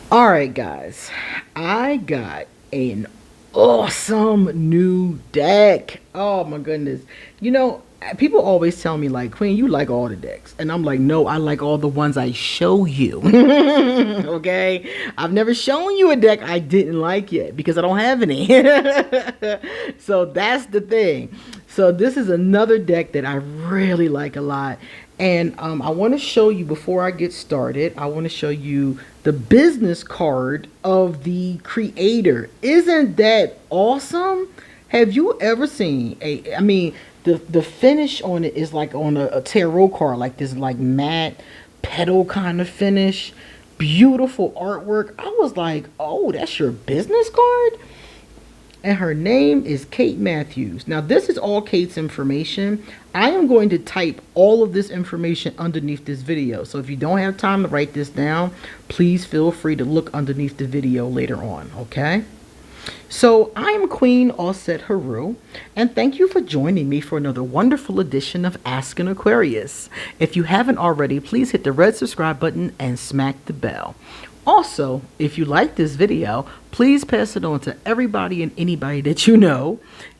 All right, guys, I got an awesome new deck. Oh my goodness. You know, people always tell me, like, Queen, you like all the decks. And I'm like, no, I like all the ones I show you. Okay? I've never shown you a deck I didn't like yet because I don't have any. So that's the thing. So this is another deck that I really like a lot. And I want to show you, before I get started, I want to show you the business card of the creator. Isn't that awesome? Have you ever seen I mean, the finish on it is like on a tarot card, like this, like matte petal kind of finish. Beautiful artwork. I was like, oh, that's your business card? And her name is Kate Matthews. Now, this is all Kate's information. I am going to type all of this information underneath this video. So if you don't have time to write this down, please feel free to look underneath the video later on, okay? So I am QueenAusetHeru, and thank you for joining me for another wonderful edition of Ask an Aquarius. If you haven't already, please hit the red subscribe button and smack the bell. Also, if you like this video, please pass it on to everybody and anybody that you know.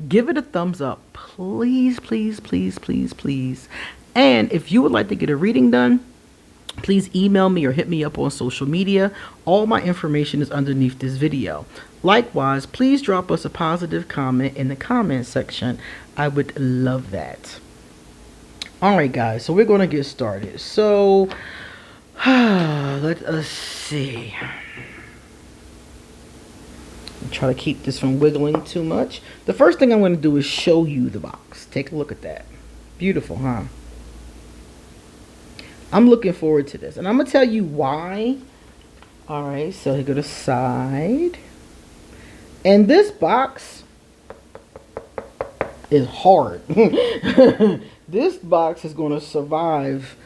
Give it a thumbs up, please, please, please, please, please. And if you would like to get a reading done, please email me or hit me up on social media. All my information is underneath this video. Likewise, please drop us a positive comment in the comment section. I would love that. All right, guys, so we're going to get started. So let us see. Try to keep this from wiggling too much. The first thing I'm going to do is show you the box. Take a look at that. Beautiful, huh? I'm looking forward to this, and I'm going to tell you why. All right, so here go the side. And this box is hard. This box is going to survive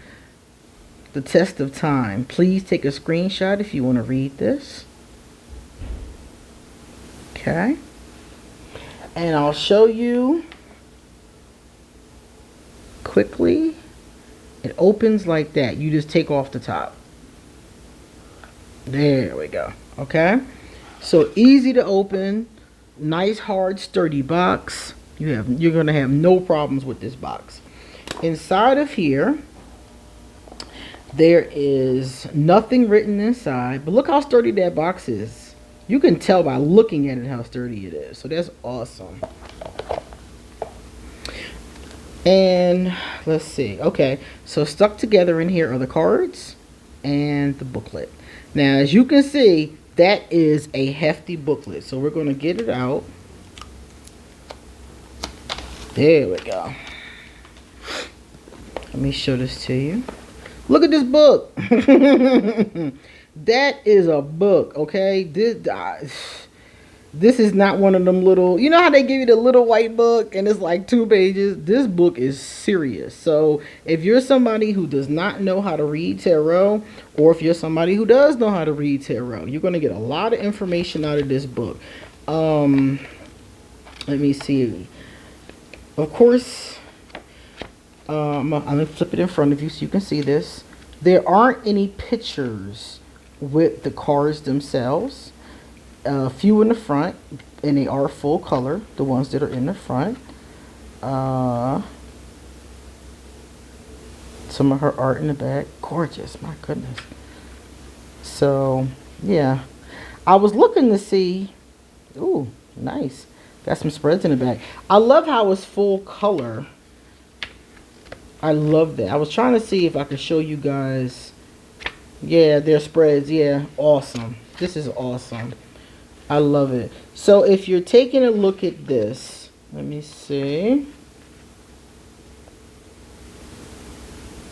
the test of time. Please take a screenshot if you want to read this. Okay. And I'll show you quickly. It opens like that. You just take off the top. There we go. Okay. So easy to open. Nice, hard, sturdy box. You're going to have no problems with this box. Inside of here, there is nothing written inside. But look how sturdy that box is. You can tell by looking at it how sturdy it is. So that's awesome. And let's see. Okay, so stuck together in here are the cards and the booklet. Now, as you can see, that is a hefty booklet. So we're going to get it out. There we go. Let me show this to you. Look at this book. That is a book, okay? This is not one of them little, you know how they give you the little white book and it's like 2 pages? This book is serious. So if you're somebody who does not know how to read tarot, or if you're somebody who does know how to read tarot, you're going to get a lot of information out of this book. Let me see. Of course, I'm going to flip it in front of you so you can see this. There aren't any pictures with the cards themselves. A few in the front, and they are full color, the ones that are in the front. Some of her art in the back. Gorgeous, my goodness. So, yeah. I was looking to see. Ooh, nice. Got some spreads in the back. I love how it's full color. I love that. I was trying to see if I could show you guys. Yeah, their spreads. Yeah, awesome. This is awesome. I love it. So if you're taking a look at this, let me see.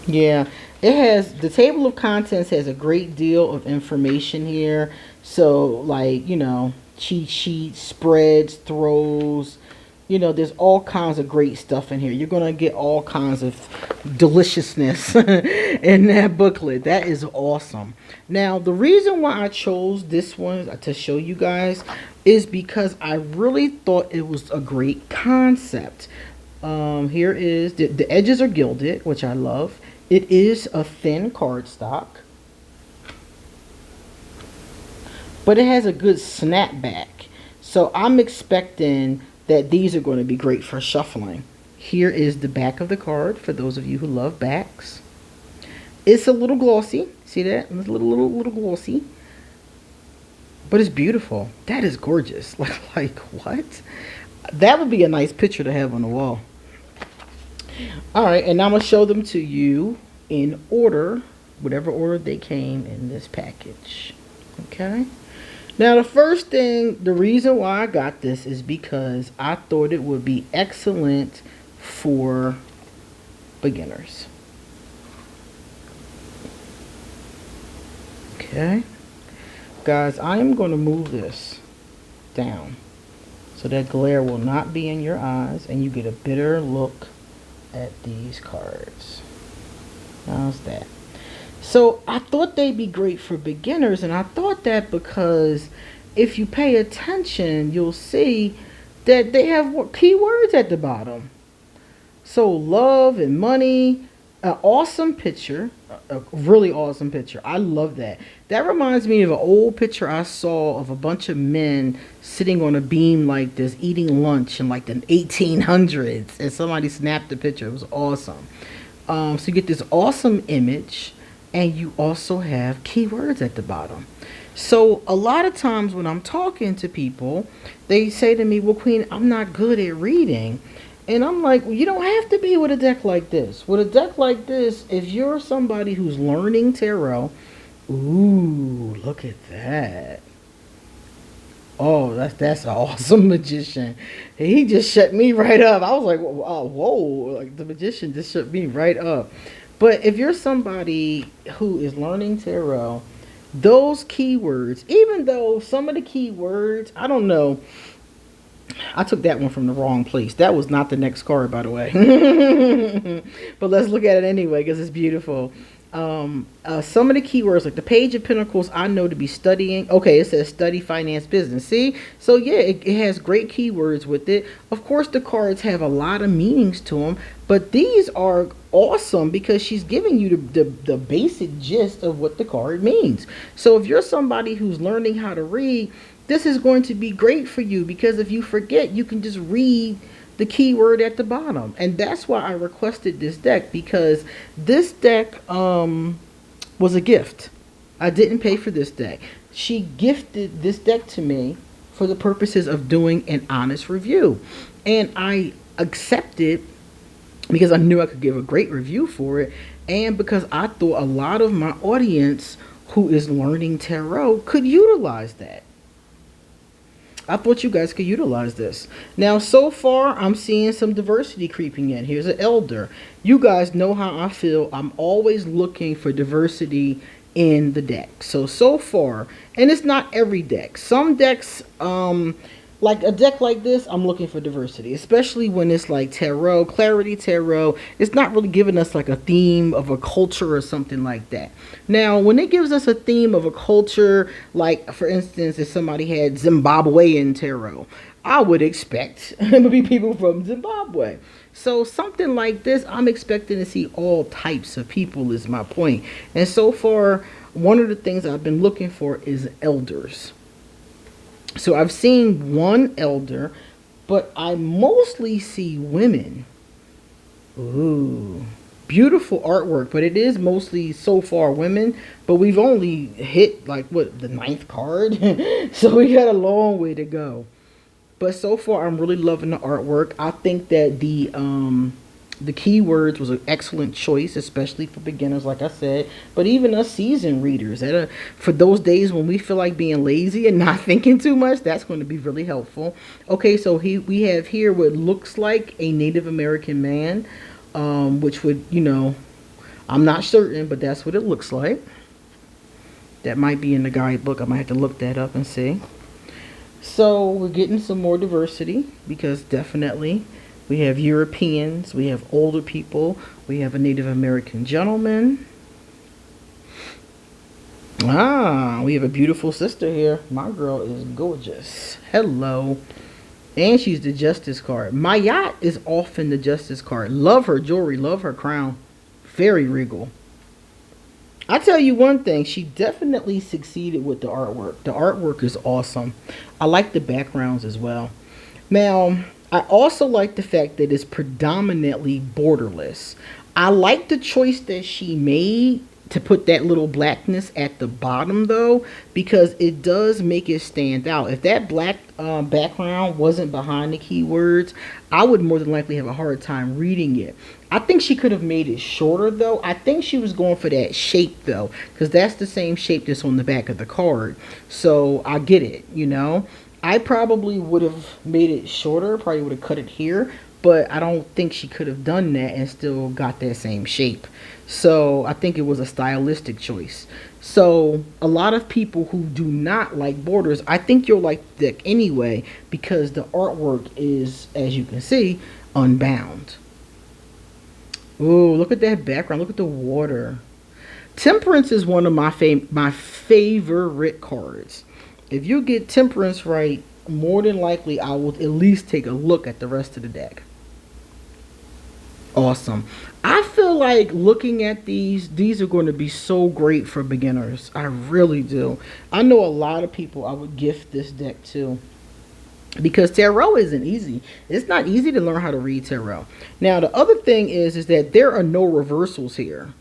Yeah, it has, the table of contents has a great deal of information here. So like, you know, cheat sheets, spreads, throws, you know, there's all kinds of great stuff in here. You're going to get all kinds of deliciousness in that booklet. That is awesome. Now, the reason why I chose this one to show you guys is because I really thought it was a great concept. Here is, the edges are gilded, which I love. It is a thin cardstock. but it has a good snapback. So I'm expecting that these are going to be great for shuffling. Here is the back of the card for those of you who love backs. It's a little glossy. See that? It's a little glossy. But it's beautiful. That is gorgeous. Like what? That would be a nice picture to have on the wall. Alright, and I'm going to show them to you in order, whatever order they came in this package. Okay? Now the first thing, the reason why I got this is because I thought it would be excellent for beginners. Okay? Guys, I am going to move this down so that glare will not be in your eyes and you get a better look at these cards. How's that? So I thought they'd be great for beginners, and I thought that because if you pay attention, you'll see that they have keywords at the bottom. So love and money, an awesome picture, a really awesome picture. I love that. That reminds me of an old picture I saw of a bunch of men sitting on a beam like this, eating lunch in like the 1800s, and somebody snapped the picture. It was awesome. So you get this awesome image, and you also have keywords at the bottom. So a lot of times when I'm talking to people, they say to me, well, Queen, I'm not good at reading. And I'm like, well, you don't have to be with a deck like this. With a deck like this, if you're somebody who's learning tarot, ooh, look at that. Oh, that's an awesome magician. He just shut me right up. I was like, whoa, like the magician just shut me right up. But if you're somebody who is learning tarot, those keywords, even though some of the keywords, I don't know, I took that one from the wrong place. That was not the next card, by the way. But let's look at it anyway because it's beautiful. Some of the keywords, like the Page of Pentacles, I know to be studying. Okay, it says study, finance, business. See? So yeah, it has great keywords with it. Of course, the cards have a lot of meanings to them, but these are awesome because she's giving you the basic gist of what the card means. So if you're somebody who's learning how to read, this is going to be great for you because if you forget, you can just read the keyword at the bottom. And that's why I requested this deck, because this deck was a gift. I didn't pay for this deck. She gifted this deck to me for the purposes of doing an honest review. And I accepted because I knew I could give a great review for it, and because I thought a lot of my audience who is learning tarot could utilize that. I thought you guys could utilize this. Now, so far, I'm seeing some diversity creeping in. Here's an elder. You guys know how I feel. I'm always looking for diversity in the deck. So far, and it's not every deck. Some decks, like a deck like this, I'm looking for diversity, especially when it's like tarot, clarity tarot. It's not really giving us like a theme of a culture or something like that. Now, when it gives us a theme of a culture, like for instance, if somebody had Zimbabwean tarot, I would expect it to be people from Zimbabwe. So something like this, I'm expecting to see all types of people is my point. And so far, one of the things I've been looking for is elders. So I've seen one elder, but I mostly see women. Ooh, beautiful artwork, but it is mostly so far women. But we've only hit like what, the 9th card, so we got a long way to go. But so far, I'm really loving the artwork. I think that the keywords was an excellent choice, especially for beginners, like I said. But even us seasoned readers, for those days when we feel like being lazy and not thinking too much, that's going to be really helpful. Okay, so we have here what looks like a Native American man, which would, you know, I'm not certain, but that's what it looks like. That might be in the guidebook. I might have to look that up and see. So we're getting some more diversity because definitely we have Europeans, we have older people, we have a Native American gentleman. Ah, we have a beautiful sister here. My girl is gorgeous. Hello. And she's the Justice card. My yacht is often the Justice card. Love her jewelry, love her crown. Very regal. I tell you one thing, she definitely succeeded with the artwork. The artwork is awesome. I like the backgrounds as well. Now, I also like the fact that it's predominantly borderless. I like the choice that she made to put that little blackness at the bottom though, because it does make it stand out. If that black background wasn't behind the keywords, I would more than likely have a hard time reading it. I think she could have made it shorter though. I think she was going for that shape though, because that's the same shape that's on the back of the card. So I get it, you know. I probably would have made it shorter, probably would have cut it here, but I don't think she could have done that and still got that same shape. So I think it was a stylistic choice. So a lot of people who do not like borders, I think you'll like the deck anyway, because the artwork is, as you can see, unbound. Ooh, look at that background. Look at the water. Temperance is one of my favorite cards. If you get Temperance right, more than likely I will at least take a look at the rest of the deck. Awesome. I feel like looking at these are going to be so great for beginners. I really do. I know a lot of people I would gift this deck to, because tarot isn't easy. It's not easy to learn how to read tarot. Now, the other thing is that there are no reversals here.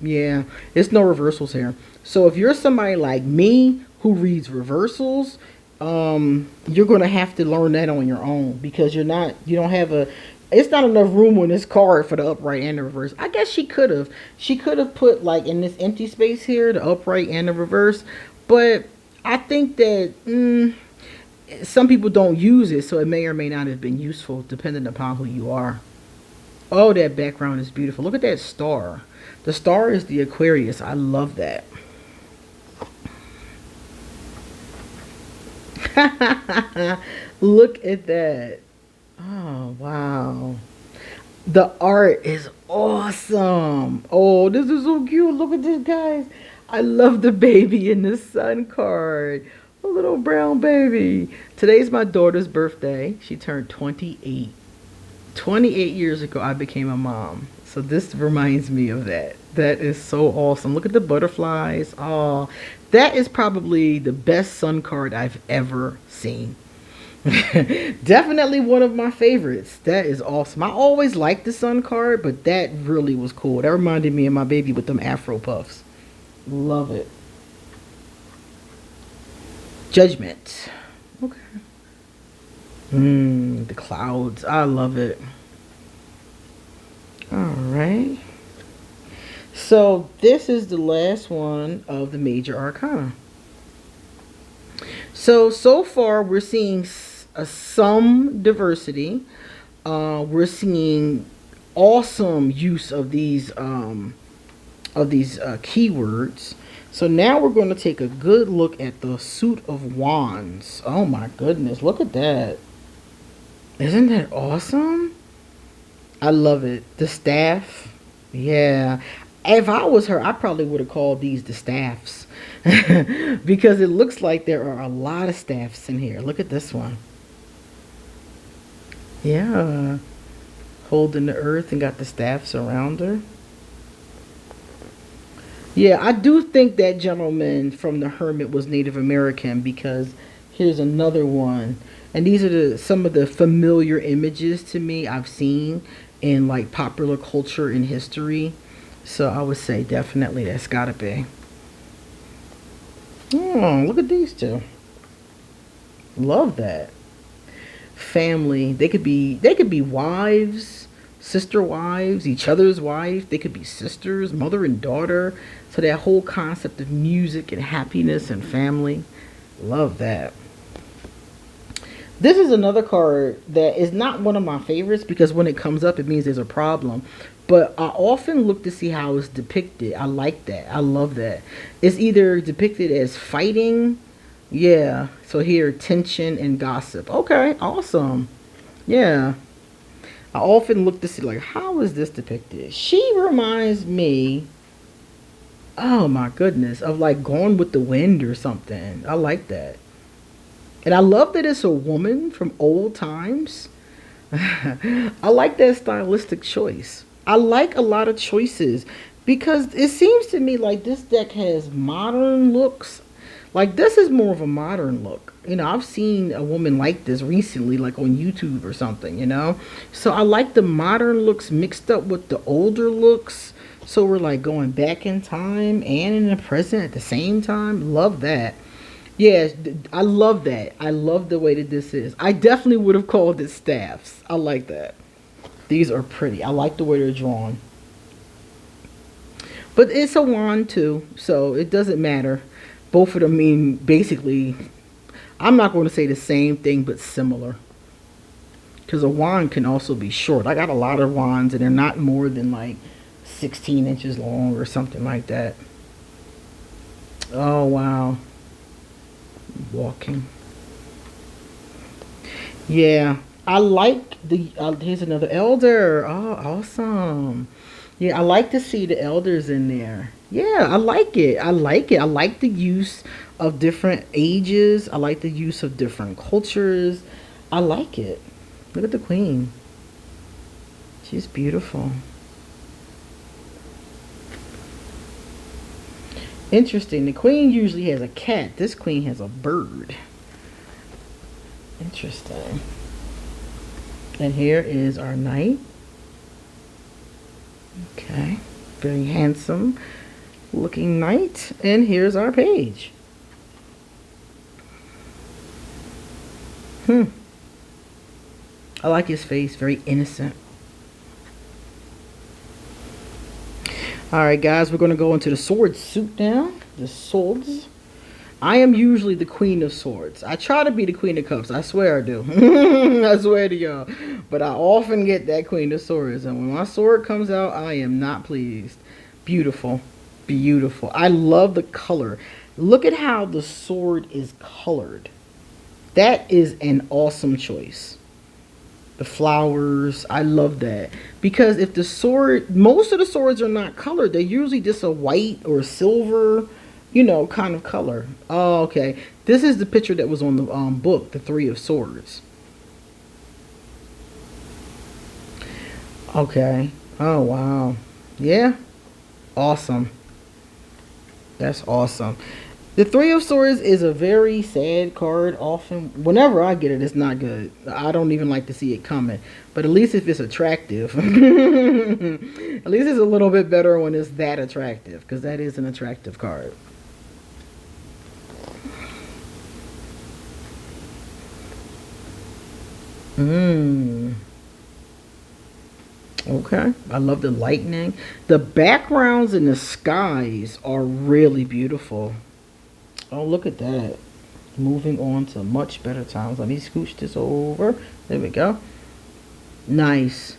Yeah, it's no reversals here. So if you're somebody like me who reads reversals, you're going to have to learn that on your own, because you don't have it's not enough room on this card for the upright and the reverse. I guess she could have put like in this empty space here the upright and the reverse, but I think that some people don't use it, so it may or may not have been useful depending upon who you are. Oh, that background is beautiful. Look at that star. The star is the Aquarius. I love that. Look at that. Oh, wow. The art is awesome. Oh, this is so cute. Look at this, guys. I love the baby in the sun card. A little brown baby. Today's my daughter's birthday. She turned 28. 28 years ago, I became a mom. So this reminds me of that. That is so awesome. Look at the butterflies. Oh, that is probably the best sun card I've ever seen. Definitely one of my favorites. That is awesome. I always liked the sun card, but that really was cool. That reminded me of my baby with them afro puffs. Love it. Judgment. Okay. The clouds. I love it. All right. So this is the last one of the major arcana. So far we're seeing some diversity. We're seeing awesome use of these keywords. So now we're going to take a good look at the suit of wands. Oh my goodness, look at that. Isn't that awesome? I love it. The staff. Yeah. If I was her, I probably would have called these the staffs. Because it looks like there are a lot of staffs in here. Look at this one. Yeah. Holding the earth and got the staffs around her. Yeah, I do think that gentleman from the Hermit was Native American, because here's another one. And these are some of the familiar images to me I've seen in like popular culture and history. So I would say definitely that's gotta be. Oh, look at these two. Love that. Family. They could be wives, sister wives, each other's wife. They could be sisters, mother and daughter. So that whole concept of music and happiness and family. Love that. This is another card that is not one of my favorites, because when it comes up, it means there's a problem. But I often look to see how it's depicted. I like that. I love that. It's either depicted as fighting. Yeah. So here, tension and gossip. Okay. Awesome. Yeah. I often look to see, like, how is this depicted? She reminds me, oh my goodness, of like Gone with the Wind or something. I like that. And I love that it's a woman from old times. I like that stylistic choice. I like a lot of choices because it seems to me like this deck has modern looks. Like this is more of a modern look. I've seen a woman like this recently, like on YouTube or something. So I like the modern looks mixed up with the older looks. So we're like going back in time and in the present at the same time. Love that. Yeah, I love that. I love the way that this is. I definitely would have called it staffs. I like that. These are pretty. I like the way they're drawn. But it's a wand too, so it doesn't matter. Both of them mean basically, I'm not going to say the same thing, but similar. Because a wand can also be short. I got a lot of wands and they're not more than like 16 inches long or something like that. Oh, wow. Walking. Yeah, I like the, here's another elder. Oh, awesome. Yeah, I like to see the elders in there. Yeah, I like it. I like it. I like the use of different ages. I like the use of different cultures. I like it. Look at the queen. She's beautiful. Interesting. The queen usually has a cat. This queen has a bird. Interesting. And here is our knight. Okay. Very handsome looking knight. And here's our page. I like his face. Very innocent. Alright guys, we're going to go into the sword suit now. The swords. I am usually the queen of swords. I try to be the queen of cups. I swear I do. I swear to y'all. But I often get that queen of swords. And when my sword comes out, I am not pleased. Beautiful. Beautiful. I love the color. Look at how the sword is colored. That is an awesome choice. The flowers, I love that. Because if the sword, most of the swords are not colored. They're usually just a white or silver, kind of color. Oh, okay. This is the picture that was on the book, the Three of Swords. Okay. Oh, wow. Yeah. Awesome. That's awesome. The Three of Swords is a very sad card. Often, whenever I get it, it's not good. I don't even like to see it coming. But at least if it's attractive. At least it's a little bit better when it's that attractive. Because that is an attractive card. Okay. I love the lightning. The backgrounds in the skies are really beautiful. Oh, look at that. Moving on to much better times. Let me scooch this over. There we go. Nice.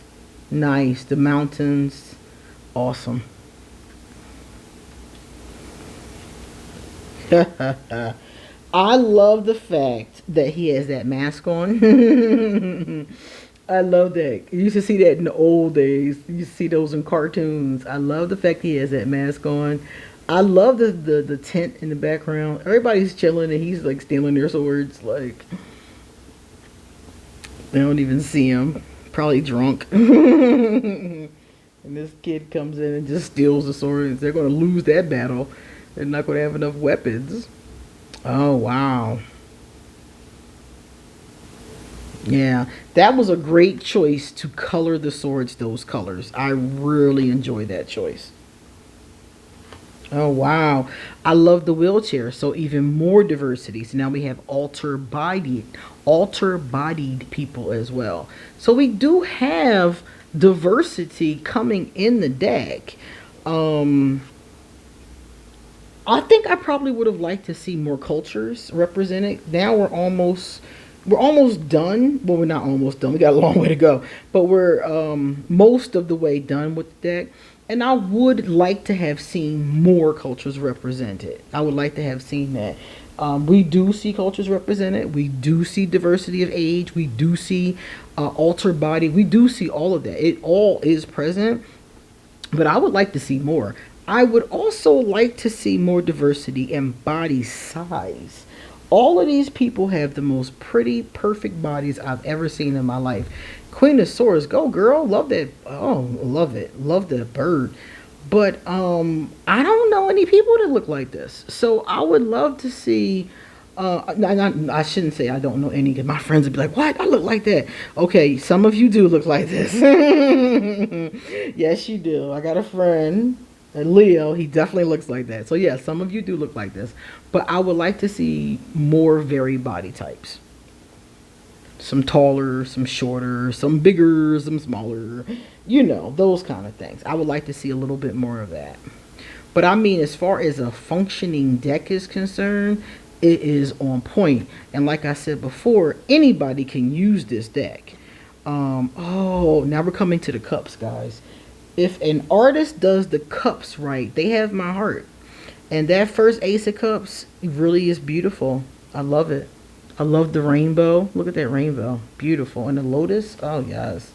Nice. The mountains. Awesome. I love the fact that he has that mask on. I love that. You used to see that in the old days. You see those in cartoons. I love the fact he has that mask on. I love the tent in the background. Everybody's chilling and he's like stealing their swords. Like, they don't even see him. Probably drunk. And this kid comes in and just steals the swords. They're going to lose that battle. They're not going to have enough weapons. Oh, wow. Yeah, that was a great choice to color the swords those colors. I really enjoy that choice. Oh, wow. I love the wheelchair. So even more diversity. So now we have alter-bodied people as well. So we do have diversity coming in the deck. I think I probably would have liked to see more cultures represented. Now we're almost done. Well, we're not almost done. We got a long way to go. But we're most of the way done with the deck. And I would like to have seen more cultures represented. I would like to have seen that. We do see cultures represented. We do see diversity of age. We do see altered body. We do see all of that. It all is present. But I would like to see more. I would also like to see more diversity in body size. All of these people have the most pretty, perfect bodies I've ever seen in my life. Queen of Swords, go girl. Love that. Oh, love it. Love the bird. But I don't know any people that look like this. So I would love to see. I shouldn't say I don't know any, because my friends would be like, "What? I look like that?" Okay, some of you do look like this. Yes, you do. I got a friend, Leo. He definitely looks like that. So yeah, some of you do look like this. But I would like to see more varied body types. Some taller, some shorter, some bigger, some smaller. You know, those kind of things. I would like to see a little bit more of that. But I mean, as far as a functioning deck is concerned, it is on point. And like I said before, anybody can use this deck. Oh, now we're coming to the cups, guys. If an artist does the cups right, they have my heart. And that first Ace of Cups really is beautiful. I love it. I love the rainbow. Look at that rainbow. Beautiful. And the lotus. Oh, yes.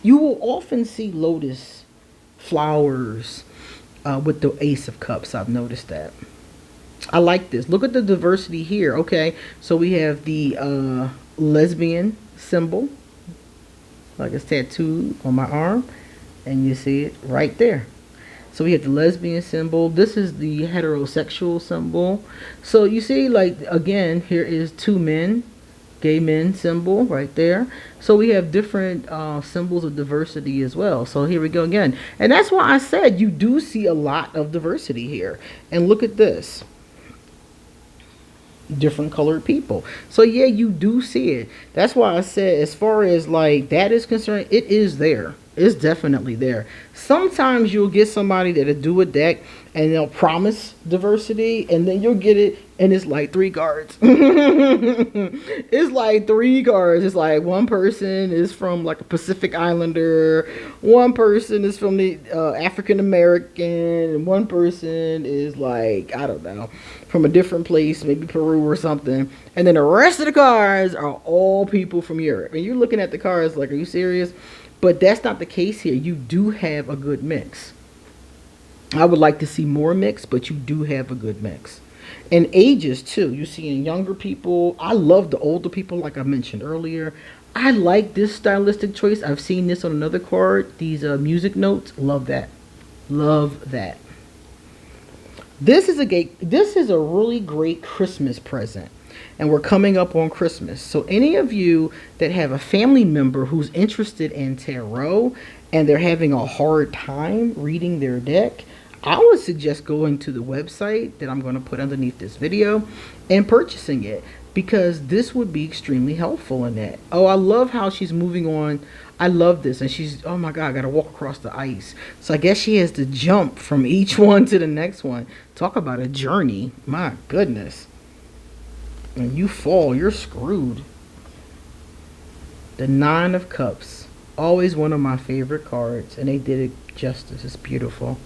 You will often see lotus flowers with the Ace of Cups. I've noticed that. I like this. Look at the diversity here. Okay, so we have the lesbian symbol, like it's tattooed on my arm, and you see it right there. So we have the lesbian symbol. This is the heterosexual symbol. So you see, like, again, here is two men, gay men symbol right there. So we have different symbols of diversity as well. So here we go again. And that's why I said you do see a lot of diversity here. And look at this. Different colored people. So yeah, you do see it. That's why I said, as far as like that is concerned, it is there. It's definitely there. Sometimes you'll get somebody that'll do a deck and they'll promise diversity, and then you'll get it and it's like 3 cards. It's like 3 cards. It's like one person is from like a Pacific Islander, one person is from the African American, and one person is like, I don't know, from a different place, maybe Peru or something. And then the rest of the cards are all people from Europe. And you're looking at the cards like, are you serious? But that's not the case here. You do have a good mix. I would like to see more mix, but you do have a good mix. And ages too. You see in younger people. I love the older people, like I mentioned earlier. I like this stylistic choice. I've seen this on another card. These music notes. Love that. Love that. This is a really great Christmas present. And we're coming up on Christmas. So any of you that have a family member who's interested in tarot and they're having a hard time reading their deck, I would suggest going to the website that I'm going to put underneath this video and purchasing it, because this would be extremely helpful in that. Oh, I love how she's moving on. I love this. And she's, oh my God, I got to walk across the ice. So I guess she has to jump from each one to the next one. Talk about a journey. My goodness. When you fall, you're screwed. The 9 of Cups. Always one of my favorite cards. And they did it justice. It's beautiful.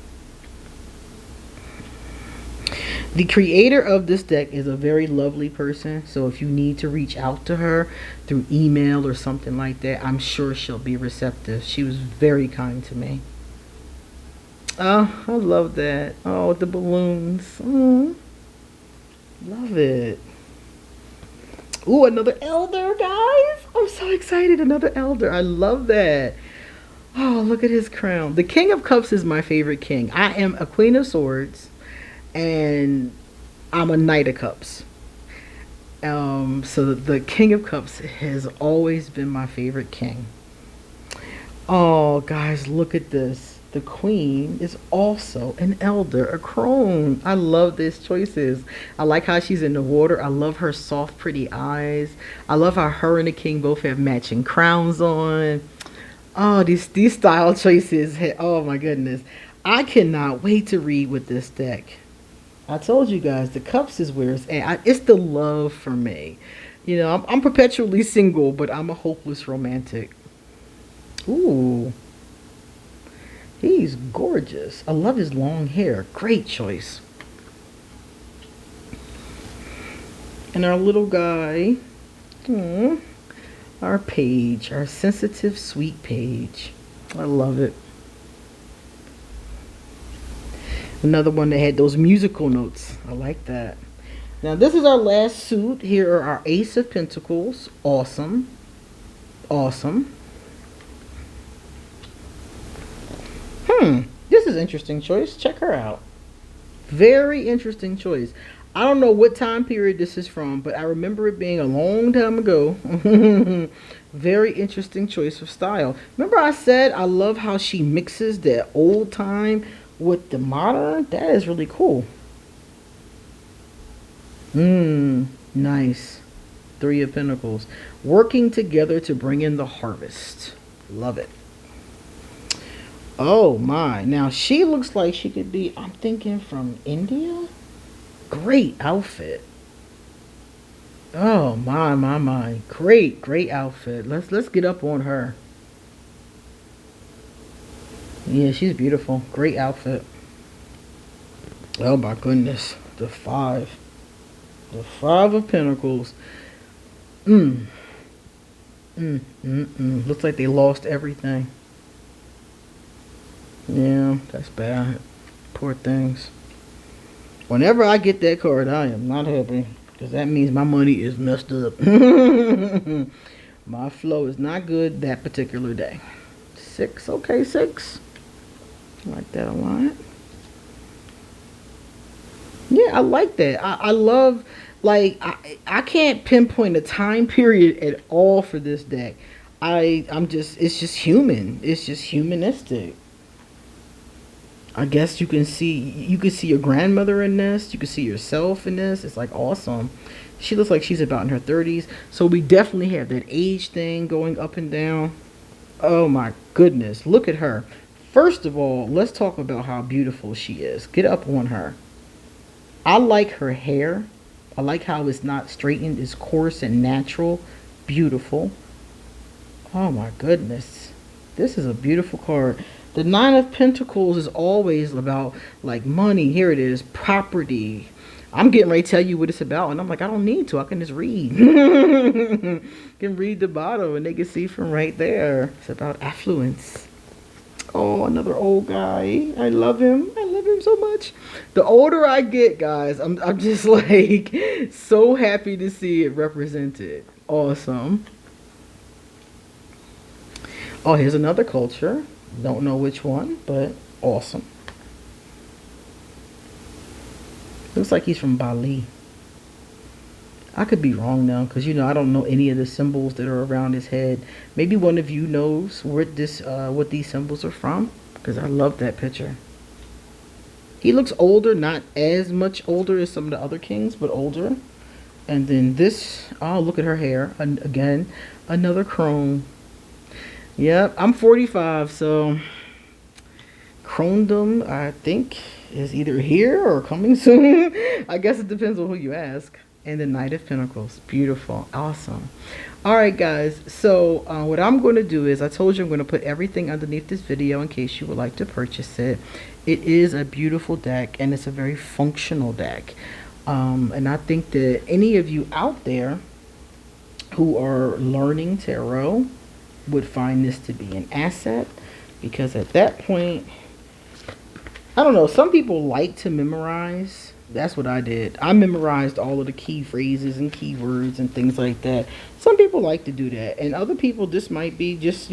The creator of this deck is a very lovely person. So if you need to reach out to her through email or something like that, I'm sure she'll be receptive. She was very kind to me. Oh, I love that. Oh, the balloons. Oh, love it. Ooh, another elder, guys. I'm so excited. Another elder. I love that. Oh, look at his crown. The King of Cups is my favorite king. I am a Queen of Swords, and I'm a Knight of Cups. So the King of Cups has always been my favorite king. Oh, guys, look at this. The Queen is also an elder, a crone. I love these choices. I like how she's in the water. I love her soft, pretty eyes. I love how her and the King both have matching crowns on. Oh, these style choices. Oh, my goodness. I cannot wait to read with this deck. I told you guys, the Cups is where it's at. It's the love for me. You know, I'm perpetually single, but I'm a hopeless romantic. Ooh. He's gorgeous. I love his long hair. Great choice. And our little guy. Our page. Our sensitive, sweet page. I love it. Another one that had those musical notes. I like that. Now this is our last suit. Here are our Ace of Pentacles. Awesome. Awesome. is an interesting choice. Check her out. Very interesting choice. I don't know what time period this is from, but I remember it being a long time ago. Very interesting choice of style. Remember I said I love how she mixes the old time with the modern? That is really cool. Nice. Three of Pentacles. Working together to bring in the harvest. Love it. Oh my. Now she looks like she could be, I'm thinking, from India. Great outfit. Oh my. Great outfit. Let's get up on her. Yeah, she's beautiful. Great outfit. Oh my goodness. The five. The Five of Pentacles. Looks like they lost everything. Yeah, that's bad. Poor things. Whenever I get that card, I am not happy. Because that means my money is messed up. My flow is not good that particular day. 6. Okay, 6. I like that a lot. Yeah, I like that. I love, like, I can't pinpoint a time period at all for this deck. It's just human. It's just humanistic. I guess you can see your grandmother in this. You can see yourself in this. It's like awesome. She looks like she's about in her 30s. So we definitely have that age thing going up and down. Oh my goodness. Look at her. First of all, let's talk about how beautiful she is. Get up on her. I like her hair. I like how it's not straightened. It's coarse and natural. Beautiful. Oh my goodness. This is a beautiful card. The Nine of Pentacles is always about, like, money. Here it is. Property. I'm getting ready to tell you what it's about. And I'm like, I don't need to. I can just read. Can read the bottom and they can see from right there. It's about affluence. Oh, another old guy. I love him. I love him so much. The older I get, guys, I'm just like so happy to see it represented. Awesome. Oh, here's another culture. Don't know which one, but awesome. Looks like he's from Bali. I could be wrong now, because I don't know any of the symbols that are around his head. Maybe one of you knows what these symbols are from, because I love that picture. He looks older, not as much older as some of the other kings, but older. And then this, oh, look at her hair. And again, another chrome. Yep, I'm 45, so chromedom, I think, is either here or coming soon. I guess it depends on who you ask. And the Knight of Pentacles. Beautiful. Awesome. Alright, guys. So what I'm going to do is, I told you I'm going to put everything underneath this video in case you would like to purchase it. It is a beautiful deck, and it's a very functional deck. And I think that any of you out there who are learning tarot would find this to be an asset, because at that point, I don't know, some people like to memorize. That's what I did. I memorized all of the key phrases and keywords and things like that. Some people like to do that, and other people, this might be just,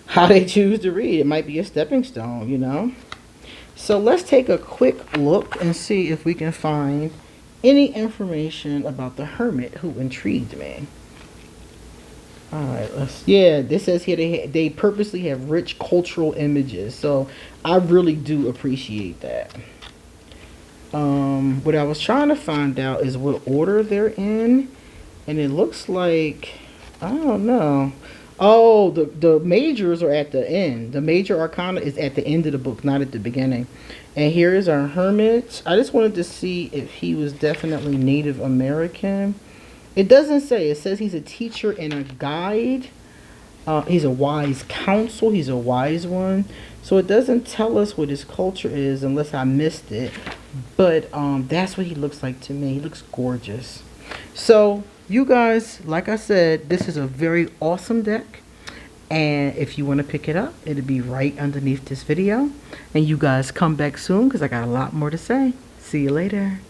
how they choose to read. It might be a stepping stone, So let's take a quick look and see if we can find any information about the Hermit who intrigued me. Alright, yeah, this says here they purposely have rich cultural images. So I really do appreciate that. What I was trying to find out is what order they're in. And it looks like, I don't know. Oh, the majors are at the end. The major arcana is at the end of the book, not at the beginning. And here is our Hermit. I just wanted to see if he was definitely Native American. It doesn't say. It says he's a teacher and a guide. He's a wise counsel. He's a wise one. So it doesn't tell us what his culture is unless I missed it. But that's what he looks like to me. He looks gorgeous. So you guys, like I said, this is a very awesome deck. And if you want to pick it up, it'll be right underneath this video. And you guys come back soon, because I got a lot more to say. See you later.